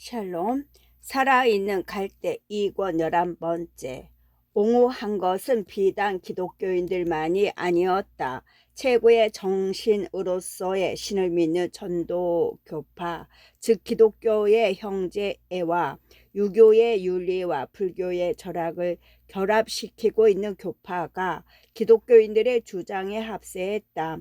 샬롬. 살아있는 갈대 2권 11번째. 옹호한 것은 비단 기독교인들만이 아니었다. 최고의 정신으로서의 신을 믿는 전도교파, 즉 기독교의 형제애와 유교의 윤리와 불교의 철학을 결합시키고 있는 교파가 기독교인들의 주장에 합세했다.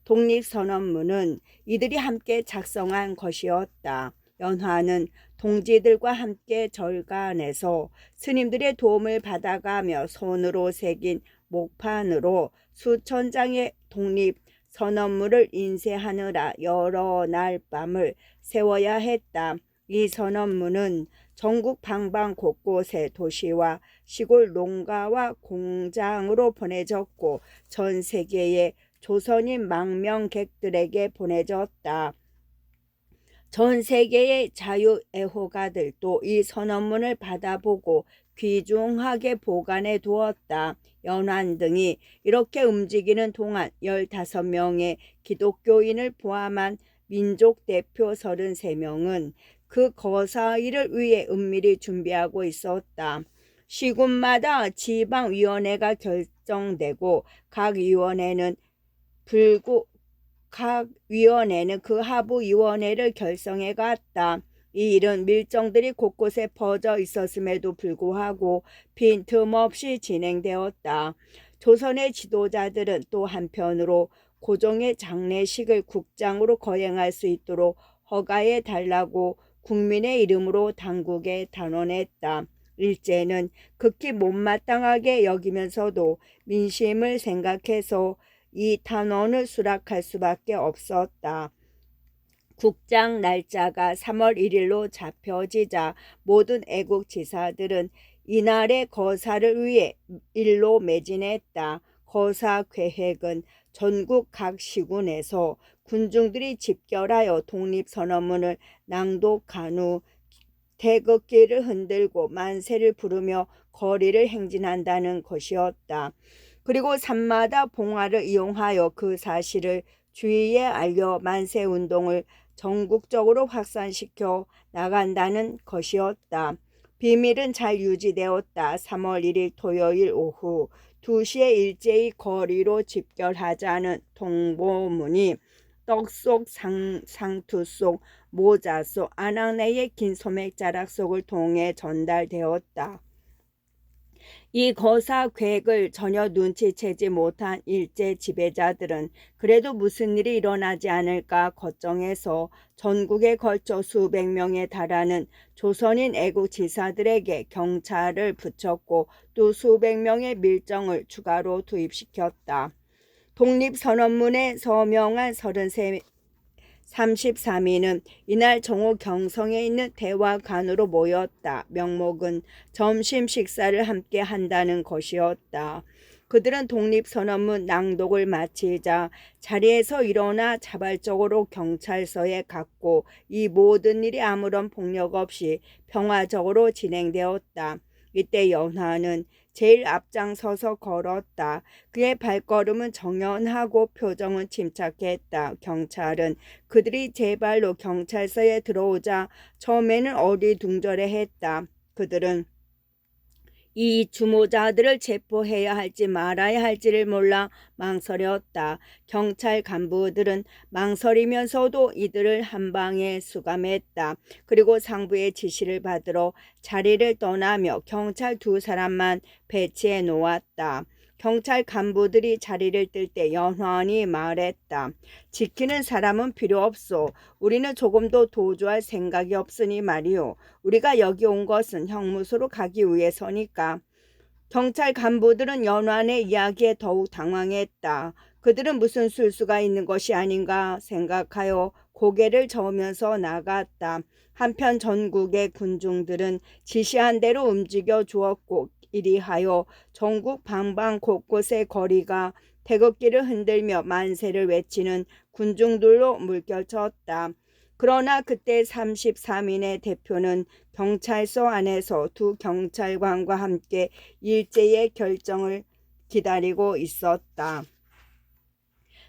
독립선언문은 이들이 함께 작성한 것이었다. 연화는 동지들과 함께 절간에서 스님들의 도움을 받아가며 손으로 새긴 목판으로 수천 장의 독립 선언문을 인쇄하느라 여러 날 밤을 세워야 했다. 이 선언문은 전국 방방 곳곳의 도시와 시골 농가와 공장으로 보내졌고 전 세계의 조선인 망명객들에게 보내졌다. 전 세계의 자유애호가들도 이 선언문을 받아보고 귀중하게 보관해 두었다. 연환 등이 이렇게 움직이는 동안 15명의 기독교인을 포함한 민족 대표 33명은 그 거사일을 위해 은밀히 준비하고 있었다. 시군마다 지방위원회가 결정되고 각 위원회는 그 하부위원회를 결성해 갔다. 이 일은 밀정들이 곳곳에 퍼져 있었음에도 불구하고 빈틈없이 진행되었다. 조선의 지도자들은 또 한편으로 고종의 장례식을 국장으로 거행할 수 있도록 허가해 달라고 국민의 이름으로 당국에 단언했다. 일제는 극히 못마땅하게 여기면서도 민심을 생각해서 이 탄원을 수락할 수밖에 없었다. 국장 날짜가 3월 1일로 잡혀지자 모든 애국지사들은 이날의 거사를 위해 일로 매진했다. 거사 계획은 전국 각 시군에서 군중들이 집결하여 독립선언문을 낭독한 후 태극기를 흔들고 만세를 부르며 거리를 행진한다는 것이었다. 그리고 산마다 봉화를 이용하여 그 사실을 주위에 알려 만세운동을 전국적으로 확산시켜 나간다는 것이었다. 비밀은 잘 유지되었다. 3월 1일 토요일 오후 2시에 일제히 거리로 집결하자는 통보문이 떡 속, 상투 속, 모자 속, 아낙네의 긴 소맥 자락 속을 통해 전달되었다. 이 거사 계획을 전혀 눈치채지 못한 일제 지배자들은 그래도 무슨 일이 일어나지 않을까 걱정해서 전국에 걸쳐 수백 명에 달하는 조선인 애국지사들에게 경찰을 붙였고 또 수백 명의 밀정을 추가로 투입시켰다. 독립선언문에 서명한 33인은 이날 정오 경성에 있는 대화관으로 모였다. 명목은 점심 식사를 함께 한다는 것이었다. 그들은 독립선언문 낭독을 마치자 자리에서 일어나 자발적으로 경찰서에 갔고 이 모든 일이 아무런 폭력 없이 평화적으로 진행되었다. 이때 연화는 제일 앞장서서 걸었다. 그의 발걸음은 정연하고 표정은 침착했다. 경찰은 그들이 제 발로 경찰서에 들어오자 처음에는 어리둥절해했다. 그들은 이 주모자들을 체포해야 할지 말아야 할지를 몰라 망설였다. 경찰 간부들은 망설이면서도 이들을 한 방에 수감했다. 그리고 상부의 지시를 받으러 자리를 떠나며 경찰 2사람만 배치해 놓았다. 경찰 간부들이 자리를 뜰 때 연환이 말했다. 지키는 사람은 필요 없소. 우리는 조금도 도주할 생각이 없으니 말이오. 우리가 여기 온 것은 형무소로 가기 위해서니까. 경찰 간부들은 연환의 이야기에 더욱 당황했다. 그들은 무슨 술수가 있는 것이 아닌가 생각하여 고개를 저으면서 나갔다. 한편 전국의 군중들은 지시한 대로 움직여 주었고 이리하여 전국 방방 곳곳의 거리가 태극기를 흔들며 만세를 외치는 군중들로 물결쳤다. 그러나 그때 33인의 대표는 경찰서 안에서 2 경찰관과 함께 일제의 결정을 기다리고 있었다.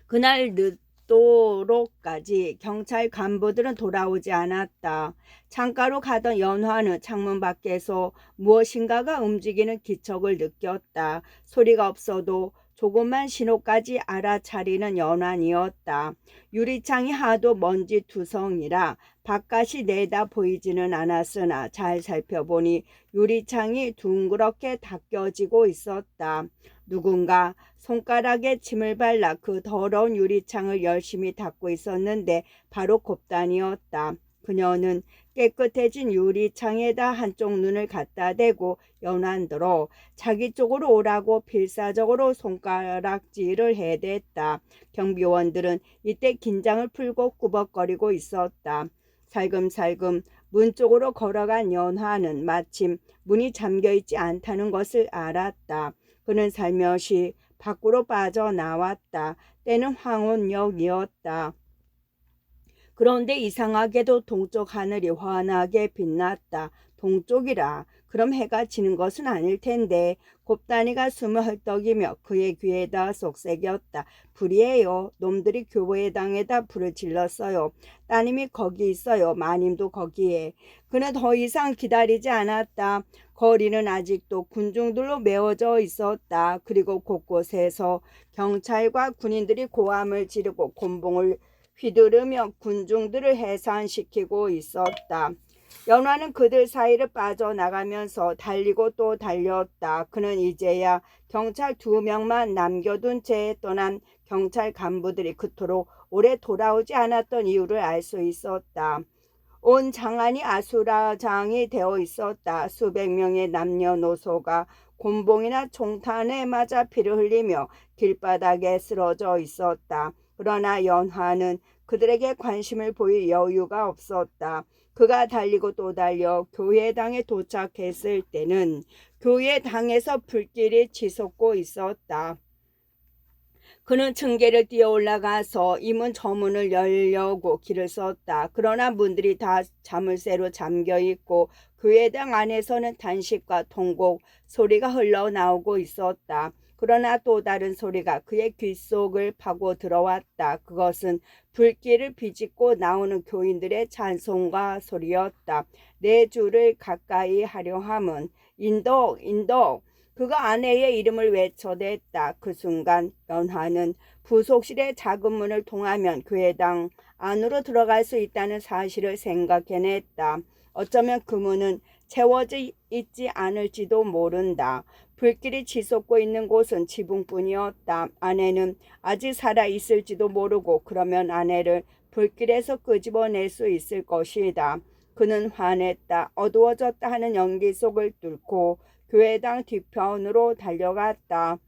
그날 늦 늦도록까지 경찰 간부들은 돌아오지 않았다. 창가로 가던 연화는 창문 밖에서 무엇인가가 움직이는 기척을 느꼈다. 소리가 없어도 조금만 신호까지 알아차리는 연환이었다. 유리창이 하도 먼지투성이라 바깥이 내다 보이지는 않았으나 잘 살펴보니 유리창이 둥그렇게 닦여지고 있었다. 누군가 손가락에 침을 발라 그 더러운 유리창을 열심히 닦고 있었는데 바로 곱단이었다. 그녀는 깨끗해진 유리창에다 한쪽 눈을 갖다 대고 연환들어 자기 쪽으로 오라고 필사적으로 손가락질을 해댔다. 경비원들은 이때 긴장을 풀고 꾸벅거리고 있었다. 살금살금 문 쪽으로 걸어간 연화는 마침 문이 잠겨있지 않다는 것을 알았다. 그는 살며시 밖으로 빠져나왔다. 때는 황혼역이었다. 그런데 이상하게도 동쪽 하늘이 환하게 빛났다. 동쪽이라 그럼 해가 지는 것은 아닐 텐데. 곱다니가 숨을 헐떡이며 그의 귀에다 속삭였다. 불이에요. 놈들이 교회당에다 불을 질렀어요. 따님이 거기 있어요. 마님도 거기에. 그는 더 이상 기다리지 않았다. 거리는 아직도 군중들로 메워져 있었다. 그리고 곳곳에서 경찰과 군인들이 고함을 지르고 곤봉을 휘두르며 군중들을 해산시키고 있었다. 연화는 그들 사이를 빠져나가면서 달리고 또 달렸다. 그는 이제야 경찰 2명만 남겨둔 채 떠난 경찰 간부들이 그토록 오래 돌아오지 않았던 이유를 알 수 있었다. 온 장안이 아수라장이 되어 있었다. 수백 명의 남녀노소가 곤봉이나 총탄에 맞아 피를 흘리며 길바닥에 쓰러져 있었다. 그러나 연화는 그들에게 관심을 보일 여유가 없었다. 그가 달리고 또 달려 교회당에 도착했을 때는 교회당에서 불길이 치솟고 있었다. 그는 층계를 뛰어 올라가서 이 문 저 문을 열려고 길을 썼다. 그러나 문들이 다 자물쇠로 잠겨있고 교회당 안에서는 단식과 통곡 소리가 흘러나오고 있었다. 그러나 또 다른 소리가 그의 귓속을 파고 들어왔다. 그것은 불길을 비집고 나오는 교인들의 찬송가 소리였다. 내 주를 가까이 하려 함은 인덕 인덕. 그가 아내의 이름을 외쳐댔다. 그 순간 연화는 부속실의 작은 문을 통하면 교회당 안으로 들어갈 수 있다는 사실을 생각해냈다. 어쩌면 그 문은 채워져 있지 않을지도 모른다. 불길이 치솟고 있는 곳은 지붕뿐이었다. 아내는 아직 살아있을지도 모르고 그러면 아내를 불길에서 끄집어낼 수 있을 것이다. 그는 화냈다. 어두워졌다 하는 연기 속을 뚫고 교회당 뒤편으로 달려갔다.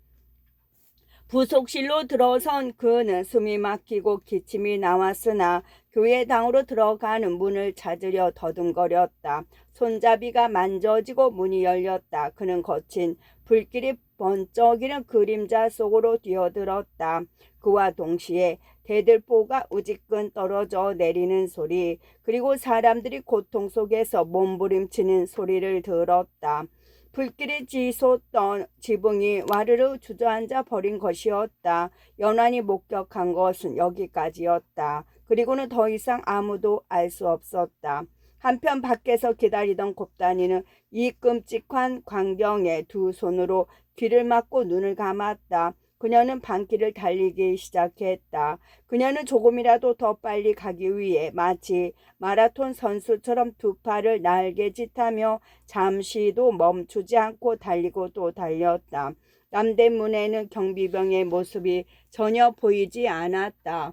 부속실로 들어선 그는 숨이 막히고 기침이 나왔으나 교회당으로 들어가는 문을 찾으려 더듬거렸다. 손잡이가 만져지고 문이 열렸다. 그는 거친 불길이 번쩍이는 그림자 속으로 뛰어들었다. 그와 동시에 대들보가 우지끈 떨어져 내리는 소리, 그리고 사람들이 고통 속에서 몸부림치는 소리를 들었다. 불길이 치솟던 지붕이 와르르 주저앉아 버린 것이었다. 연환이 목격한 것은 여기까지였다. 그리고는 더 이상 아무도 알 수 없었다. 한편 밖에서 기다리던 곱다니는 이 끔찍한 광경에 두 손으로 귀를 막고 눈을 감았다. 그녀는 반길을 달리기 시작했다. 그녀는 조금이라도 더 빨리 가기 위해 마치 마라톤 선수처럼 두 팔을 날개짓하며 잠시도 멈추지 않고 달리고 또 달렸다. 남대문에는 경비병의 모습이 전혀 보이지 않았다.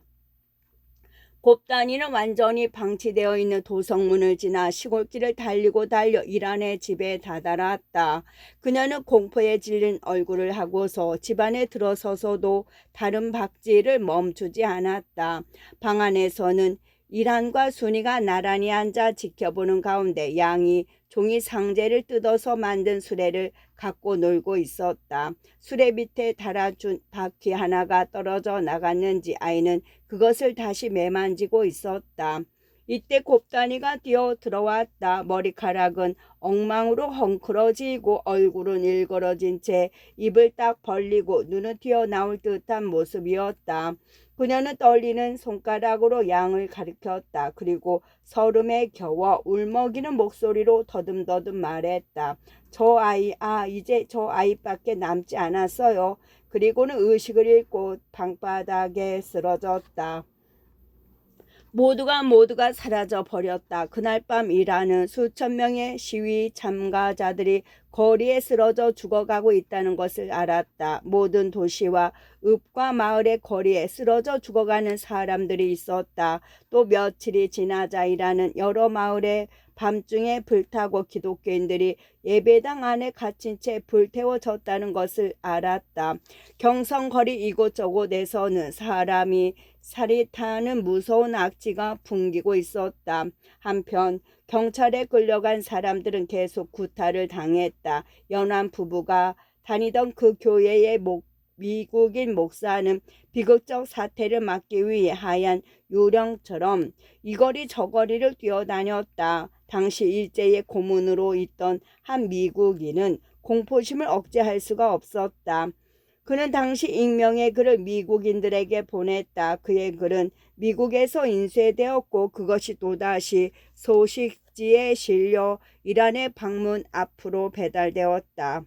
곱다니는 완전히 방치되어 있는 도성문을 지나 시골길을 달리고 달려 이란의 집에 다다랐다. 그녀는 공포에 질린 얼굴을 하고서 집 안에 들어서서도 다른 박질을 멈추지 않았다. 방 안에서는 이란과 순이가 나란히 앉아 지켜보는 가운데 양이 종이 상자를 뜯어서 만든 수레를 갖고 놀고 있었다. 수레 밑에 달아준 바퀴 하나가 떨어져 나갔는지 아이는 그것을 다시 매만지고 있었다. 이때 곱다니가 뛰어 들어왔다. 머리카락은 엉망으로 헝클어지고 얼굴은 일그러진 채 입을 딱 벌리고 눈은 튀어나올 듯한 모습이었다. 그녀는 떨리는 손가락으로 양을 가리켰다. 그리고 설움에 겨워 울먹이는 목소리로 더듬더듬 말했다. 저 아이, 이제 저 아이밖에 남지 않았어요. 그리고는 의식을 잃고 방바닥에 쓰러졌다. 모두가 사라져 버렸다. 그날 밤 일하는 수천 명의 시위 참가자들이 거리에 쓰러져 죽어가고 있다는 것을 알았다. 모든 도시와 읍과 마을의 거리에 쓰러져 죽어가는 사람들이 있었다. 또 며칠이 지나자 일하는 여러 마을에 밤중에 불타고 기독교인들이 예배당 안에 갇힌 채 불태워졌다는 것을 알았다. 경성거리 이곳저곳에서는 사람이 살이 타는 무서운 악취가 풍기고 있었다. 한편 경찰에 끌려간 사람들은 계속 구타를 당했다. 연한 부부가 다니던 그 교회의 미국인 목사는 비극적 사태를 막기 위해 하얀 요령처럼 이거리 저거리를 뛰어다녔다. 당시 일제의 고문으로 있던 한 미국인은 공포심을 억제할 수가 없었다. 그는 당시 익명의 글을 미국인들에게 보냈다. 그의 글은 미국에서 인쇄되었고 그것이 또다시 소식지에 실려 이란의 방문 앞으로 배달되었다.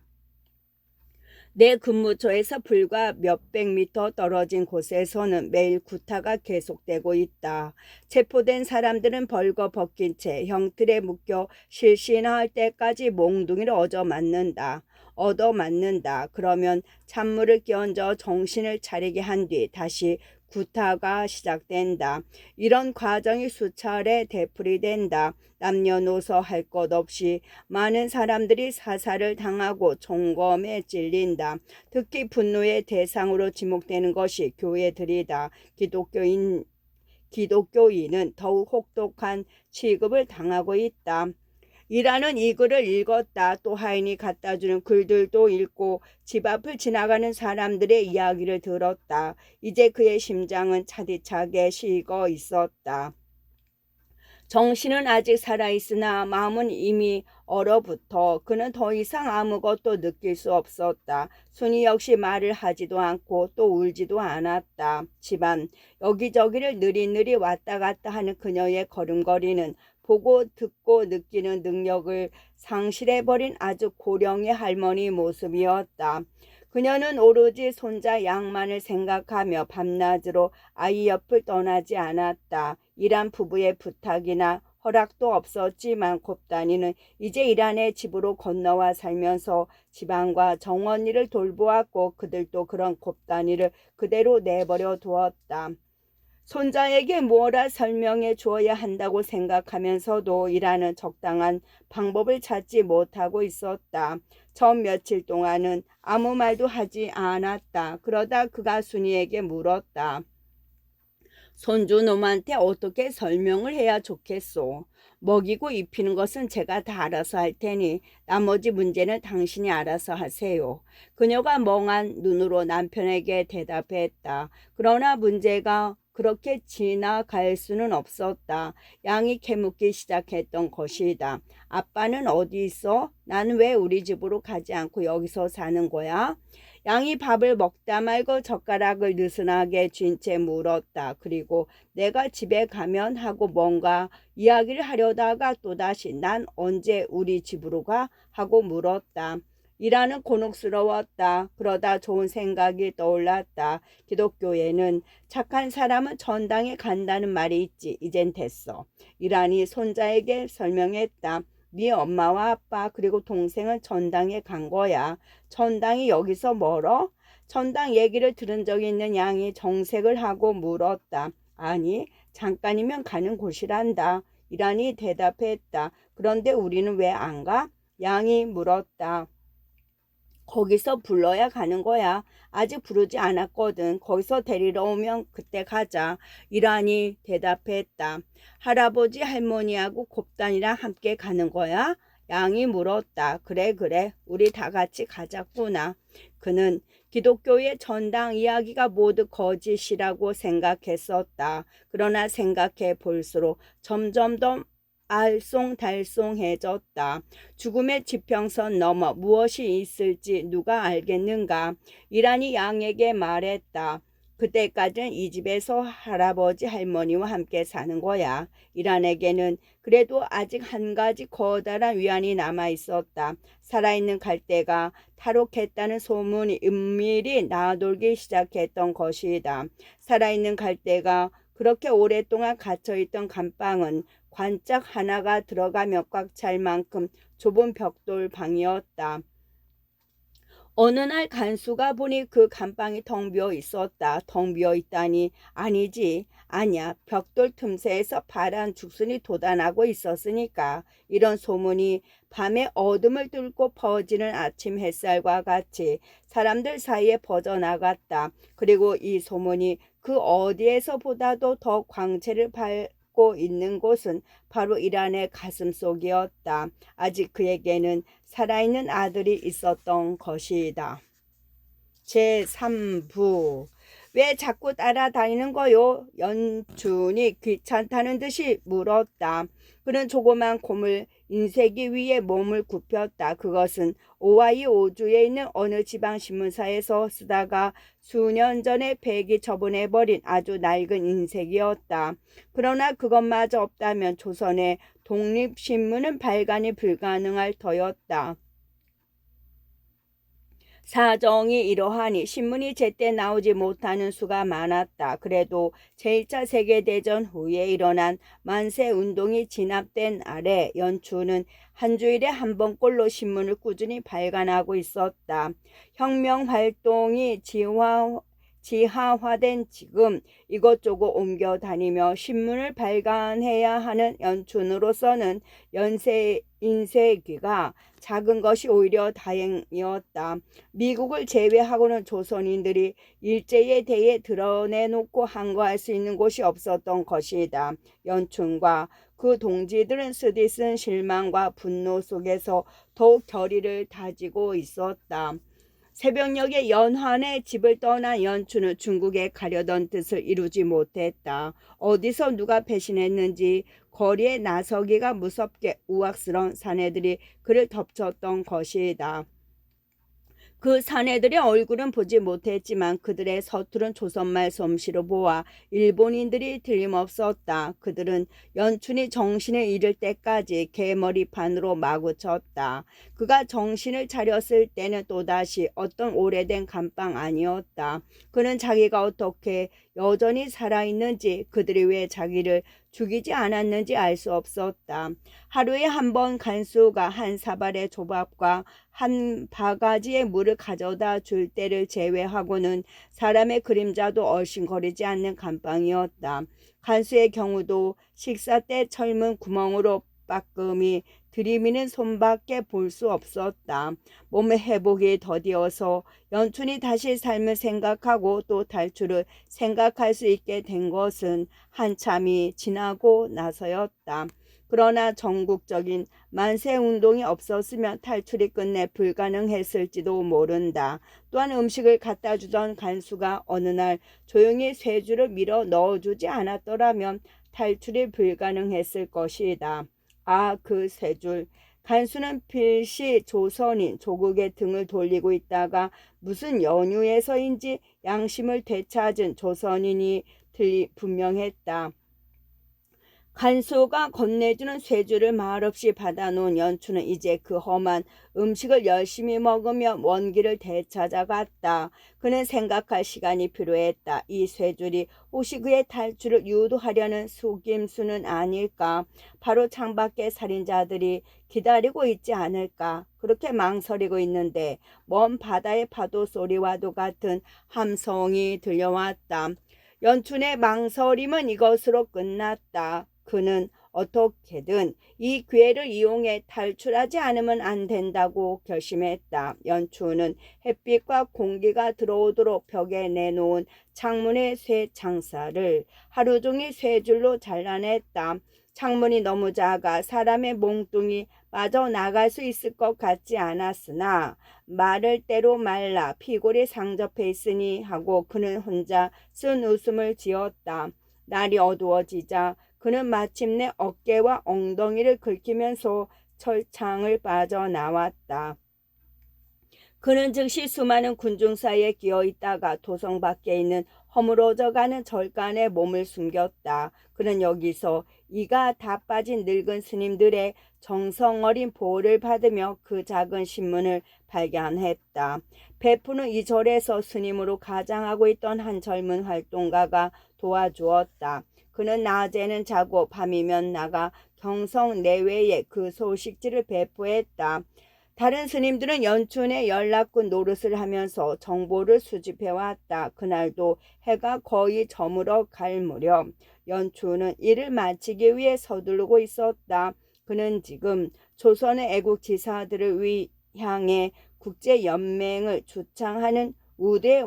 내 근무처에서 불과 몇백 미터 떨어진 곳에서는 매일 구타가 계속되고 있다. 체포된 사람들은 벌거벗긴 채 형틀에 묶여 실신할 때까지 몽둥이를 얻어맞는다. 그러면 찬물을 끼얹어 정신을 차리게 한 뒤 다시 구타가 시작된다. 이런 과정이 수차례 되풀이된다. 남녀노소 할 것 없이 많은 사람들이 사살을 당하고 총검에 찔린다. 특히 분노의 대상으로 지목되는 것이 교회들이다. 기독교인은 더욱 혹독한 취급을 당하고 있다. 이라는 이 글을 읽었다. 또 하인이 갖다주는 글들도 읽고 집 앞을 지나가는 사람들의 이야기를 들었다. 이제 그의 심장은 차디차게 식어 있었다. 정신은 아직 살아있으나 마음은 이미 얼어붙어 그는 더 이상 아무것도 느낄 수 없었다. 순이 역시 말을 하지도 않고 또 울지도 않았다. 집안 여기저기를 느릿느릿 왔다 갔다 하는 그녀의 걸음걸이는 보고 듣고 느끼는 능력을 상실해버린 아주 고령의 할머니 모습이었다. 그녀는 오로지 손자 양만을 생각하며 밤낮으로 아이 옆을 떠나지 않았다. 이란 부부의 부탁이나 허락도 없었지만 곱단이는 이제 이란의 집으로 건너와 살면서 집안과 정원일을 돌보았고 그들도 그런 곱단이를 그대로 내버려 두었다. 손자에게 뭐라 설명해 주어야 한다고 생각하면서도 일하는 적당한 방법을 찾지 못하고 있었다. 처음 며칠 동안은 아무 말도 하지 않았다. 그러다 그가 순이에게 물었다. 손주 놈한테 어떻게 설명을 해야 좋겠소? 먹이고 입히는 것은 제가 다 알아서 할 테니 나머지 문제는 당신이 알아서 하세요. 그녀가 멍한 눈으로 남편에게 대답했다. 그러나 문제가 그렇게 지나갈 수는 없었다. 양이 캐묻기 시작했던 것이다. 아빠는 어디 있어? 나는 왜 우리 집으로 가지 않고 여기서 사는 거야? 양이 밥을 먹다 말고 젓가락을 느슨하게 쥔 채 물었다. 그리고 내가 집에 가면 하고 뭔가 이야기를 하려다가 또다시 난 언제 우리 집으로 가? 하고 물었다. 이라는 곤혹스러웠다. 그러다 좋은 생각이 떠올랐다. 기독교에는 착한 사람은 전당에 간다는 말이 있지. 이젠 됐어. 이란이 손자에게 설명했다. 네 엄마와 아빠 그리고 동생은 전당에 간 거야. 전당이 여기서 멀어? 전당 얘기를 들은 적이 있는 양이 정색을 하고 물었다. 아니, 잠깐이면 가는 곳이란다. 이란이 대답했다. 그런데 우리는 왜 안 가? 양이 물었다. 거기서 불러야 가는 거야. 아직 부르지 않았거든. 거기서 데리러 오면 그때 가자. 이란이 대답했다. 할아버지 할머니하고 곱단이랑 함께 가는 거야? 양이 물었다. 그래. 우리 다 같이 가자꾸나. 그는 기독교의 전당 이야기가 모두 거짓이라고 생각했었다. 그러나 생각해 볼수록 점점 더 알쏭달쏭해졌다. 죽음의 지평선 넘어 무엇이 있을지 누가 알겠는가? 이란이 양에게 말했다. 그때까지는 이 집에서 할아버지 할머니와 함께 사는 거야. 이란에게는 그래도 아직 한 가지 커다란 위안이 남아 있었다. 살아있는 갈대가 탈옥했다는 소문이 은밀히 나돌기 시작했던 것이다. 살아있는 갈대가 그렇게 오랫동안 갇혀있던 감방은 관짝 하나가 들어가며 꽉 찰 만큼 좁은 벽돌 방이었다. 어느 날 간수가 보니 그 감방이 텅 비어 있었다. 텅 비어 있다니 아니지. 아니야. 벽돌 틈새에서 파란 죽순이 돋아나고 있었으니까. 이런 소문이 밤에 어둠을 뚫고 퍼지는 아침 햇살과 같이 사람들 사이에 퍼져나갔다. 그리고 이 소문이 그 어디에서보다도 더 광채를 밟고 있는 곳은 바로 이란의 가슴속이었다. 아직 그에게는 살아있는 아들이 있었던 것이다. 제3부 왜 자꾸 따라다니는 거요? 연춘이 귀찮다는 듯이 물었다. 그는 조그만 고물 인쇄기 위에 몸을 굽혔다. 그것은 오하이 오주에 있는 어느 지방신문사에서 쓰다가 수년 전에 폐기 처분해버린 아주 낡은 인쇄기였다. 그러나 그것마저 없다면 조선의 독립신문은 발간이 불가능할 터였다. 사정이 이러하니 신문이 제때 나오지 못하는 수가 많았다. 그래도 제1차 세계대전 후에 일어난 만세운동이 진압된 아래 연추는 한 주일에 한 번꼴로 신문을 꾸준히 발간하고 있었다. 혁명활동이 지하화된 지금 이것저것 옮겨 다니며 신문을 발간해야 하는 연춘으로서는 인쇄기가 작은 것이 오히려 다행이었다. 미국을 제외하고는 조선인들이 일제에 대해 드러내놓고 항거할 수 있는 곳이 없었던 것이다. 연춘과 그 동지들은 쓰디쓴 실망과 분노 속에서 더욱 결의를 다지고 있었다. 새벽녘에 연환의 집을 떠난 연춘은 중국에 가려던 뜻을 이루지 못했다. 어디서 누가 배신했는지 거리에 나서기가 무섭게 우악스러운 사내들이 그를 덮쳤던 것이다. 그 사내들의 얼굴은 보지 못했지만 그들의 서투른 조선말 솜씨로 보아 일본인들이 틀림없었다. 그들은 연춘이 정신을 잃을 때까지 개머리판으로 마구 쳤다. 그가 정신을 차렸을 때는 또다시 어떤 오래된 감방 아니었다. 그는 자기가 어떻게 여전히 살아있는지, 그들이 왜 자기를 죽이지 않았는지 알 수 없었다. 하루에 한 번 간수가 한 사발의 조밥과 한 바가지의 물을 가져다 줄 때를 제외하고는 사람의 그림자도 얼씬거리지 않는 감방이었다. 간수의 경우도 식사 때 철문 구멍으로 빠끔히 들이미는 손밖에 볼 수 없었다. 몸의 회복이 더디어서 연춘이 다시 삶을 생각하고 또 탈출을 생각할 수 있게 된 것은 한참이 지나고 나서였다. 그러나 전국적인 만세운동이 없었으면 탈출이 끝내 불가능했을지도 모른다. 또한 음식을 갖다 주던 간수가 어느 날 조용히 쇠줄을 밀어 넣어주지 않았더라면 탈출이 불가능했을 것이다. 아, 그 쇠줄. 간수는 필시 조선인 조국의 등을 돌리고 있다가 무슨 연유에서인지 양심을 되찾은 조선인이 분명했다. 간수가 건네주는 쇠줄을 말없이 받아놓은 연춘은 이제 그 험한 음식을 열심히 먹으며 원기를 되찾아갔다. 그는 생각할 시간이 필요했다. 이 쇠줄이 혹시 그의 탈출을 유도하려는 속임수는 아닐까? 바로 창밖에 살인자들이 기다리고 있지 않을까? 그렇게 망설이고 있는데 먼 바다의 파도 소리와도 같은 함성이 들려왔다. 연춘의 망설임은 이것으로 끝났다. 그는 어떻게든 이 기회를 이용해 탈출하지 않으면 안 된다고 결심했다. 연춘은 햇빛과 공기가 들어오도록 벽에 내놓은 창문의 쇠 창살을 하루 종일 쇠줄로 잘라냈다. 창문이 너무 작아 사람의 몽둥이 빠져나갈 수 있을 것 같지 않았으나 마를 대로 말라 피골이 상접해 있으니 하고 그는 혼자 쓴 웃음을 지었다. 날이 어두워지자 그는 마침내 어깨와 엉덩이를 긁히면서 철창을 빠져나왔다. 그는 즉시 수많은 군중 사이에 끼어 있다가 도성 밖에 있는 허물어져가는 절간에 몸을 숨겼다. 그는 여기서 이가 다 빠진 늙은 스님들의 정성어린 보호를 받으며 그 작은 신문을 발견했다. 베푸는 이 절에서 스님으로 가장하고 있던 한 젊은 활동가가 도와주었다. 그는 낮에는 자고 밤이면 나가 경성 내외에 그 소식지를 배포했다. 다른 스님들은 연춘에 연락군 노릇을 하면서 정보를 수집해왔다. 그날도 해가 거의 저물어 갈 무렵 연춘은 일을 마치기 위해 서두르고 있었다. 그는 지금 조선의 애국지사들을 향해 국제연맹을 주창하는 우대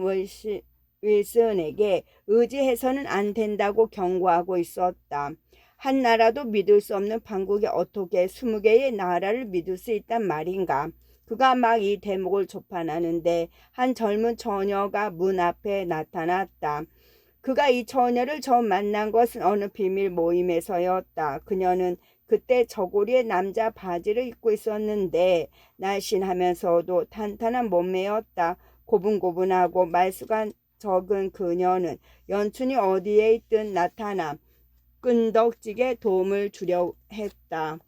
윌슨에게 의지해서는 안 된다고 경고하고 있었다. 한 나라도 믿을 수 없는 판국에 어떻게 20개의 나라를 믿을 수 있단 말인가. 그가 막 이 대목을 조판하는데 한 젊은 처녀가 문 앞에 나타났다. 그가 이 처녀를 처음 만난 것은 어느 비밀 모임에서였다. 그녀는 그때 저고리에 남자 바지를 입고 있었는데 날씬하면서도 탄탄한 몸매였다. 고분고분하고 말수가 적은 그녀는 연춘이 어디에 있든 나타나 끈덕지게 도움을 주려 했다.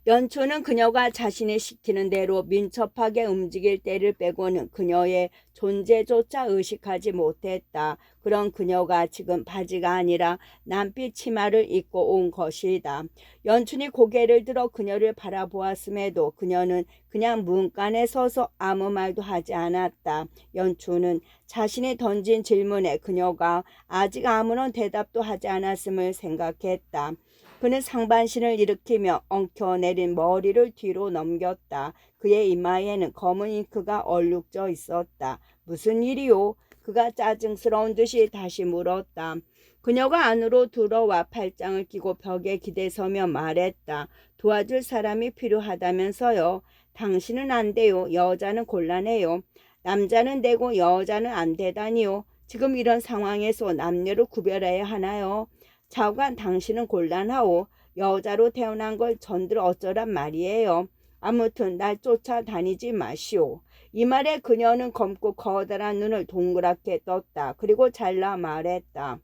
연초는 그녀가 자신이 시키는 대로 민첩하게 움직일 때를 빼고는 그녀의 존재조차 의식하지 못했다. 그런 그녀가 지금 바지가 아니라 남빛 치마를 입고 온 것이다. 연춘이 고개를 들어 그녀를 바라보았음에도 그녀는 그냥 문간에 서서 아무 말도 하지 않았다. 연춘은 자신이 던진 질문에 그녀가 아직 아무런 대답도 하지 않았음을 생각했다. 그는 상반신을 일으키며 엉켜내린 머리를 뒤로 넘겼다. 그의 이마에는 검은 잉크가 얼룩져 있었다. 무슨 일이요? 그가 짜증스러운 듯이 다시 물었다. 그녀가 안으로 들어와 팔짱을 끼고 벽에 기대서며 말했다. 도와줄 사람이 필요하다면서요. 당신은 안 돼요. 여자는 곤란해요. 남자는 되고 여자는 안 되다니요. 지금 이런 상황에서 남녀를 구별해야 하나요? 차관 당신은 곤란하오. 여자로 태어난 걸 전들 어쩌란 말이에요. 아무튼 날 쫓아다니지 마시오. 이 말에 그녀는 검고 커다란 눈을 동그랗게 떴다. 그리고 잘라 말했다.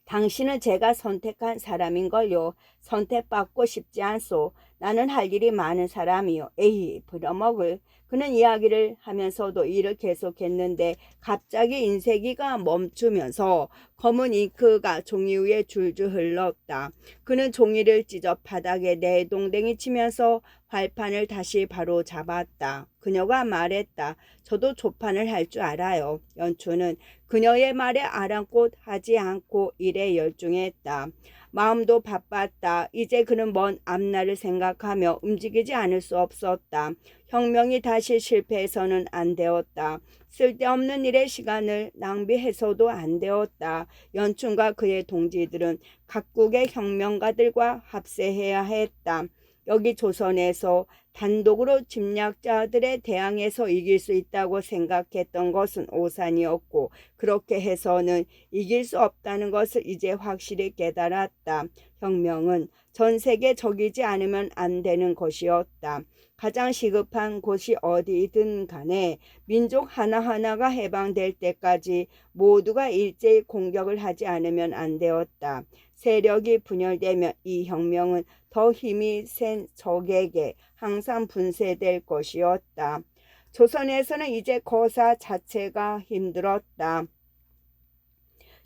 당신은 제가 선택한 사람인걸요. 선택받고 싶지 않소. 나는 할 일이 많은 사람이요. 에이, 부려먹을. 그는 이야기를 하면서도 일을 계속했는데 갑자기 인쇄기가 멈추면서 검은 잉크가 종이 위에 줄줄 흘렀다. 그는 종이를 찢어 바닥에 내동댕이 치면서 활판을 다시 바로 잡았다. 그녀가 말했다. 저도 조판을 할 줄 알아요. 연초는 그녀의 말에 아랑곳하지 않고 일에 열중했다. 마음도 바빴다. 이제 그는 먼 앞날을 생각하며 움직이지 않을 수 없었다. 혁명이 다시 실패해서는 안 되었다. 쓸데없는 일에 시간을 낭비해서도 안 되었다. 연춘과 그의 동지들은 각국의 혁명가들과 합세해야 했다. 여기 조선에서 단독으로 침략자들에 대항해서 이길 수 있다고 생각했던 것은 오산이었고 그렇게 해서는 이길 수 없다는 것을 이제 확실히 깨달았다. 혁명은 전 세계 적이지 않으면 안 되는 것이었다. 가장 시급한 곳이 어디든 간에 민족 하나하나가 해방될 때까지 모두가 일제히 공격을 하지 않으면 안 되었다. 세력이 분열되면 이 혁명은 더 힘이 센 적에게 항상 분쇄될 것이었다. 조선에서는 이제 거사 자체가 힘들었다.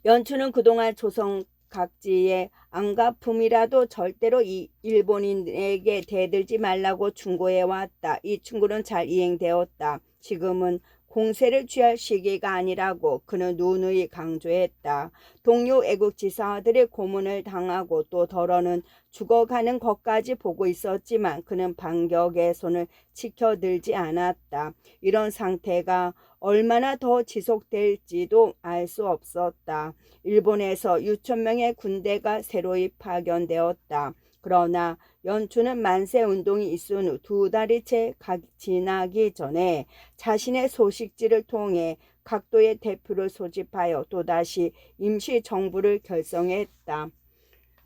연춘은 그동안 조선 각지의 안가품이라도 절대로 이 일본인에게 대들지 말라고 충고해왔다. 이 충고는 잘 이행되었다. 지금은 공세를 취할 시기가 아니라고 그는 누누이 강조했다. 동료 애국지사들의 고문을 당하고 또 더러는 죽어가는 것까지 보고 있었지만 그는 반격의 손을 치켜들지 않았다. 이런 상태가 얼마나 더 지속될지도 알 수 없었다. 일본에서 6,000명의 군대가 새로이 파견되었다. 그러나 연춘은 만세운동이 있은 후 2달이 채 지나기 전에 자신의 소식지를 통해 각도의 대표를 소집하여 또다시 임시정부를 결성했다.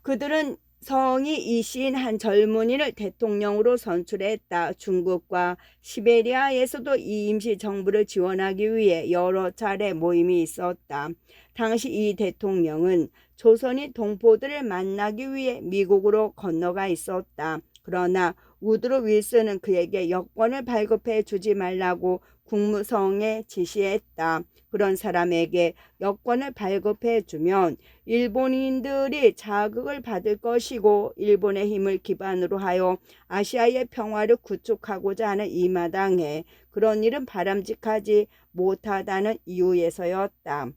그들은 성이 이시인 한 젊은이를 대통령으로 선출했다. 중국과 시베리아에서도 이 임시 정부를 지원하기 위해 여러 차례 모임이 있었다. 당시 이 대통령은 조선인 동포들을 만나기 위해 미국으로 건너가 있었다. 그러나 우드로 윌슨은 그에게 여권을 발급해 주지 말라고 국무성에 지시했다. 그런 사람에게 여권을 발급해 주면 일본인들이 자극을 받을 것이고 일본의 힘을 기반으로 하여 아시아의 평화를 구축하고자 하는 이 마당에 그런 일은 바람직하지 못하다는 이유에서였다.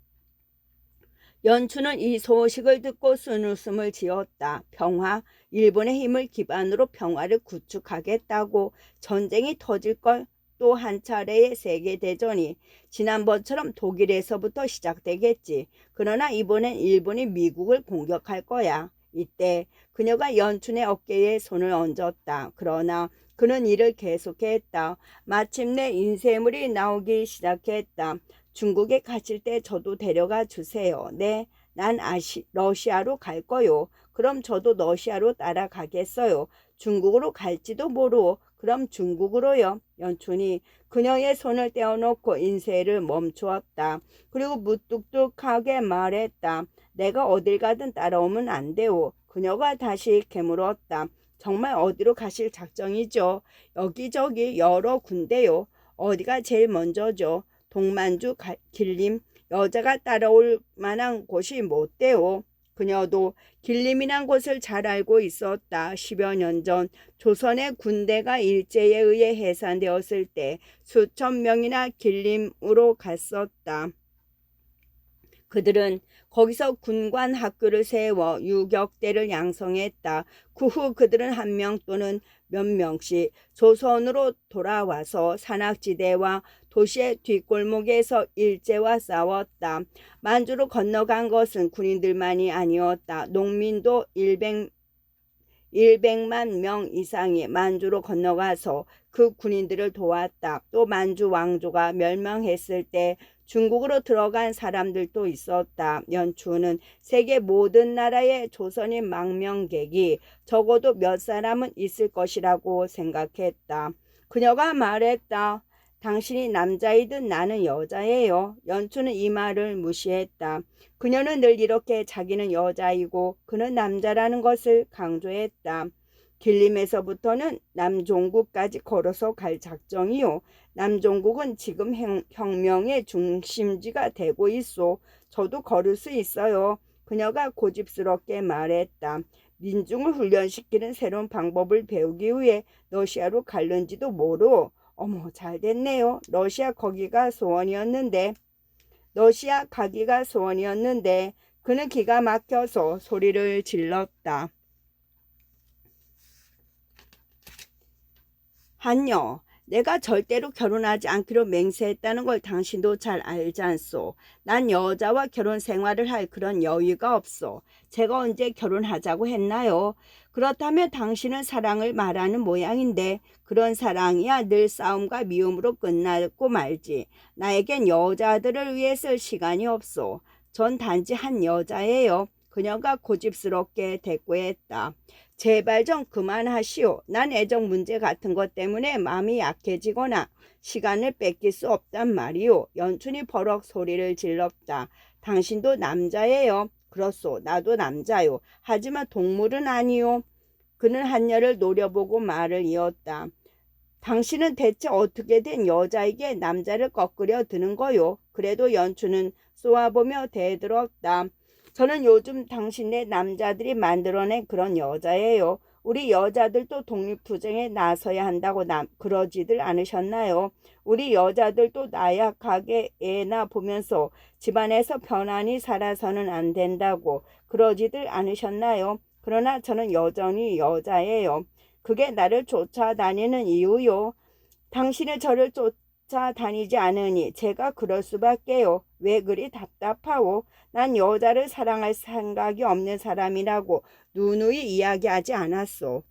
연춘은 이 소식을 듣고 쓴웃음을 지었다. 평화? 일본의 힘을 기반으로 평화를 구축하겠다고 전쟁이 터질 걸? 또 한 차례의 세계대전이 지난번처럼 독일에서부터 시작되겠지. 그러나 이번엔 일본이 미국을 공격할 거야. 이때 그녀가 연춘의 어깨에 손을 얹었다. 그러나 그는 일을 계속했다. 마침내 인쇄물이 나오기 시작했다. 중국에 가실 때 저도 데려가 주세요. 네, 난 러시아로 갈 거요. 그럼 저도 러시아로 따라가겠어요. 중국으로 갈지도 모르고 그럼 중국으로요. 연춘이 그녀의 손을 떼어놓고 인쇄를 멈추었다. 그리고 무뚝뚝하게 말했다. 내가 어딜 가든 따라오면 안 돼요. 그녀가 다시 깨물었다. 정말 어디로 가실 작정이죠? 여기저기 여러 군데요. 어디가 제일 먼저죠? 동만주, 길림, 여자가 따라올 만한 곳이 못 돼요. 그녀도 길림이란 곳을 잘 알고 있었다. 10여 년 전 조선의 군대가 일제에 의해 해산되었을 때 수천 명이나 길림으로 갔었다. 그들은 거기서 군관 학교를 세워 유격대를 양성했다. 그 후 그들은 한 명 또는 몇 명씩 조선으로 돌아와서 산악지대와 도시의 뒷골목에서 일제와 싸웠다. 만주로 건너간 것은 군인들만이 아니었다. 농민도 100만 명 이상이 만주로 건너가서 그 군인들을 도왔다. 또 만주 왕조가 멸망했을 때 중국으로 들어간 사람들도 있었다. 연춘은 세계 모든 나라의 조선인 망명객이 적어도 몇 사람은 있을 것이라고 생각했다. 그녀가 말했다. 당신이 남자이든 나는 여자예요. 연춘은 이 말을 무시했다. 그녀는 늘 이렇게 자기는 여자이고 그는 남자라는 것을 강조했다. 길림에서부터는 남종국까지 걸어서 갈 작정이요. 남종국은 지금 혁명의 중심지가 되고 있어. 저도 걸을 수 있어요. 그녀가 고집스럽게 말했다. 민중을 훈련시키는 새로운 방법을 배우기 위해 러시아로 갈는지도 모르. 어머, 잘 됐네요. 러시아 가기가 소원이었는데 그는 기가 막혀서 소리를 질렀다. 한여, 내가 절대로 결혼하지 않기로 맹세했다는 걸 당신도 잘 알지 않소. 난 여자와 결혼 생활을 할 그런 여유가 없소. 제가 언제 결혼하자고 했나요? 그렇다면 당신은 사랑을 말하는 모양인데 그런 사랑이야 늘 싸움과 미움으로 끝나고 말지. 나에겐 여자들을 위해 쓸 시간이 없소. 전 단지 한 여자예요. 그녀가 고집스럽게 대꾸했다. 제발 좀 그만하시오. 난 애정 문제 같은 것 때문에 마음이 약해지거나 시간을 뺏길 수 없단 말이오. 연춘이 버럭 소리를 질렀다. 당신도 남자예요. 그렇소. 나도 남자요. 하지만 동물은 아니오. 그는 한여를 노려보고 말을 이었다. 당신은 대체 어떻게 된 여자에게 남자를 꺾으려 드는 거요? 그래도 연춘은 쏘아보며 대들었다. 저는 요즘 당신네 남자들이 만들어낸 그런 여자예요. 우리 여자들도 독립투쟁에 나서야 한다고 그러지들 않으셨나요? 우리 여자들도 나약하게 애나 보면서 집안에서 편안히 살아서는 안 된다고 그러지들 않으셨나요? 그러나 저는 여전히 여자예요. 그게 나를 쫓아다니는 이유요. 당신은 저를 쫓아다니지 않으니 제가 그럴 수밖에요. 왜 그리 답답하오? 난 여자를 사랑할 생각이 없는 사람이라고 누누이 이야기하지 않았소.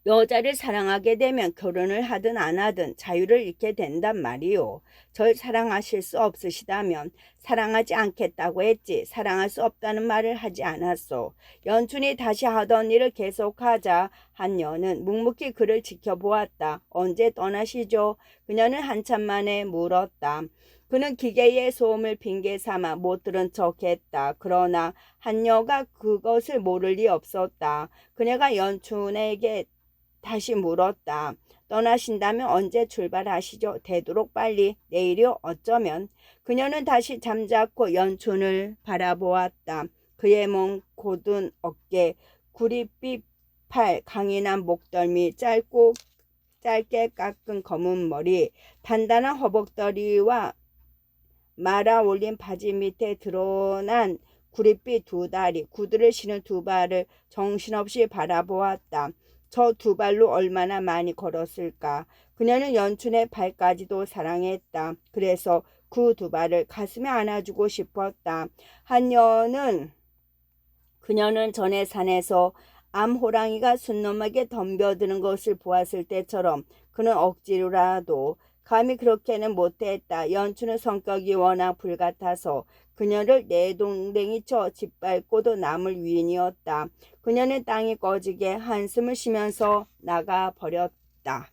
여자를 사랑하게 되면 결혼을 하든 안 하든 자유를 잃게 된단 말이요. 절 사랑하실 수 없으시다면 사랑하지 않겠다고 했지 사랑할 수 없다는 말을 하지 않았소. 연춘이 다시 하던 일을 계속하자 한여는 묵묵히 그를 지켜보았다. 언제 떠나시죠? 그녀는 한참 만에 물었다. 그는 기계의 소음을 핑계 삼아 못 들은 척했다. 그러나 한여가 그것을 모를 리 없었다. 그녀가 연춘에게 다시 물었다. 떠나신다면 언제 출발하시죠? 되도록 빨리. 내일이요? 어쩌면. 그녀는 다시 잠자코 연춘을 바라보았다. 그의 몸 곧은 어깨, 구릿빛 팔, 강인한 목덜미, 짧게 깎은 검은 머리, 단단한 허벅다리와 말아 올린 바지 밑에 드러난 구릿빛 두 다리, 구두를 신은 두 발을 정신없이 바라보았다. 저 두 발로 얼마나 많이 걸었을까. 그녀는 연춘의 발까지도 사랑했다. 그래서 그 두 발을 가슴에 안아주고 싶었다. 그녀는 전에 산에서 암호랑이가 순놈에게 덤벼드는 것을 보았을 때처럼 그는 억지로라도 감히 그렇게는 못했다. 연춘의 성격이 워낙 불같아서 그녀를 내동댕이쳐 짓밟고도 남을 위인이었다. 그녀는 땅이 꺼지게 한숨을 쉬면서 나가버렸다.